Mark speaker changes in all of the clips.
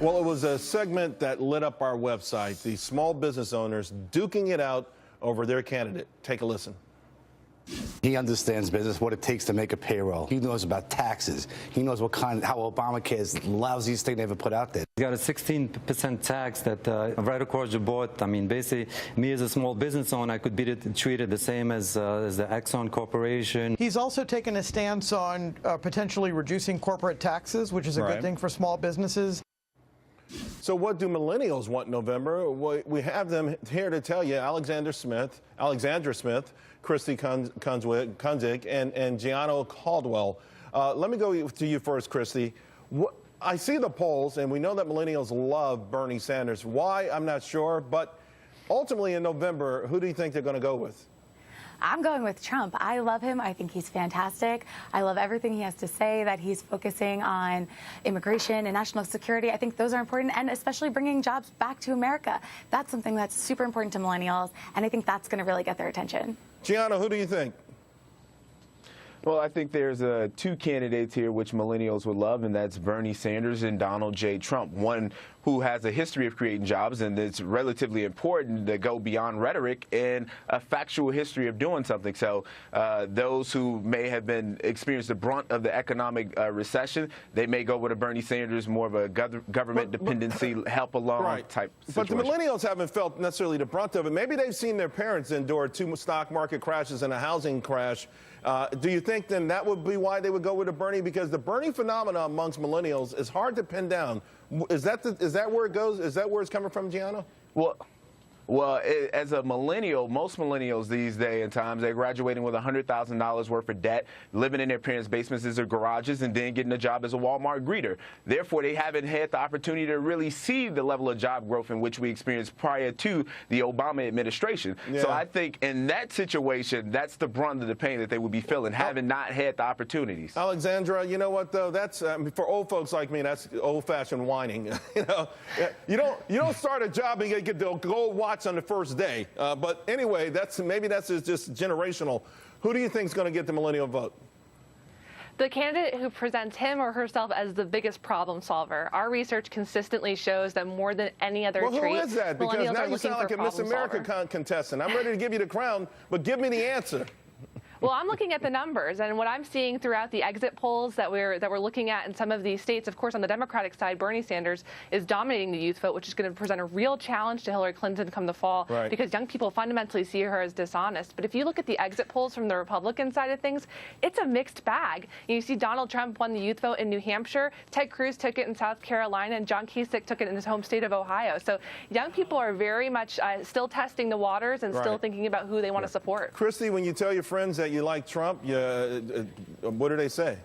Speaker 1: Well, it was a segment that lit up our website, the small business owners duking it out over their candidate. Take a listen.
Speaker 2: He understands business, what it takes to make a payroll. He knows about taxes. He knows how Obamacare is the lousiest thing they ever put out there.
Speaker 3: He's got a 16% tax that right across the board. I mean, basically, me as a small business owner, I could be treated the same as the Exxon Corporation.
Speaker 4: He's also taken a stance on potentially reducing corporate taxes, which is a good thing for small businesses.
Speaker 1: So what do millennials want in November? We have them here to tell you, Alexandra Smith, Christy Kunzig, and Gianno Caldwell. Let me go to you first, Christy. I see the polls, and we know that millennials love Bernie Sanders. Why, I'm not sure, but ultimately in November, who do you think they're going to go with?
Speaker 5: I'm going with Trump. I love him. I think he's fantastic. I love everything he has to say, that he's focusing on immigration and national security. I think those are important, and especially bringing jobs back to America. That's something that's super important to millennials, and I think that's going to really get their attention.
Speaker 1: Gianno, who do you think?
Speaker 6: Well, I think there's two candidates here which millennials would love, and that's Bernie Sanders and Donald J. Trump, one who has a history of creating jobs, and it's relatively important to go beyond rhetoric and a factual history of doing something. So those who may have experienced the brunt of the economic recession, they may go with a Bernie Sanders, more of a government dependency, help along type situation.
Speaker 1: But the millennials haven't felt necessarily the brunt of it. Maybe they've seen their parents endure 2 stock market crashes and a housing crash. Do you think then that would be why they would go with a Bernie? Because the Bernie phenomenon amongst millennials is hard to pin down. Is that where it goes? Is that where it's coming from, Gianno?
Speaker 6: Well, as a millennial, most millennials these days and times, they're graduating with $100,000 worth of debt, living in their parents' basements or garages, and then getting a job as a Walmart greeter. Therefore, they haven't had the opportunity to really see the level of job growth in which we experienced prior to the Obama administration. Yeah. So I think in that situation, that's the brunt of the pain that they would be feeling, having not had the opportunities.
Speaker 1: Alexandra, you know what, though? That's for old folks like me, that's old-fashioned whining. you don't start a job and get the gold watch on the first day. But anyway, maybe that's just generational. Who do you think is going to get the millennial vote?
Speaker 7: The candidate who presents him or herself as the biggest problem solver. Our research consistently shows that more than any other trait,
Speaker 1: who is that? Because now you sound like a Miss America contestant. I'm ready to give you the crown, but give me the answer.
Speaker 7: Well, I'm looking at the numbers, and what I'm seeing throughout the exit polls that we're looking at in some of these states, of course, on the Democratic side, Bernie Sanders is dominating the youth vote, which is going to present a real challenge to Hillary Clinton come the fall, because young people fundamentally see her as dishonest. But if you look at the exit polls from the Republican side of things, it's a mixed bag. You see Donald Trump won the youth vote in New Hampshire, Ted Cruz took it in South Carolina, and John Kasich took it in his home state of Ohio. So young people are very much still testing the waters and still thinking about who they want to support.
Speaker 1: Christy, when you tell your friends that you like Trump, what do they say?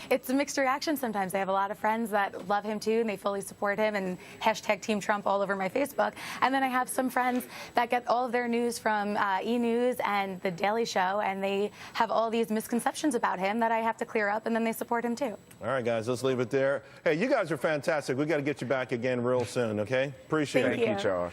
Speaker 5: It's a mixed reaction sometimes. I have a lot of friends that love him too, and they fully support him, and hashtag Team Trump all over my Facebook. And then I have some friends that get all of their news from E! News and The Daily Show, and they have all these misconceptions about him that I have to clear up, and then they support him too.
Speaker 1: All right, guys, let's leave it there. Hey, you guys are fantastic. We got to get you back again real soon, okay? Appreciate it.
Speaker 6: Thank you, Charles.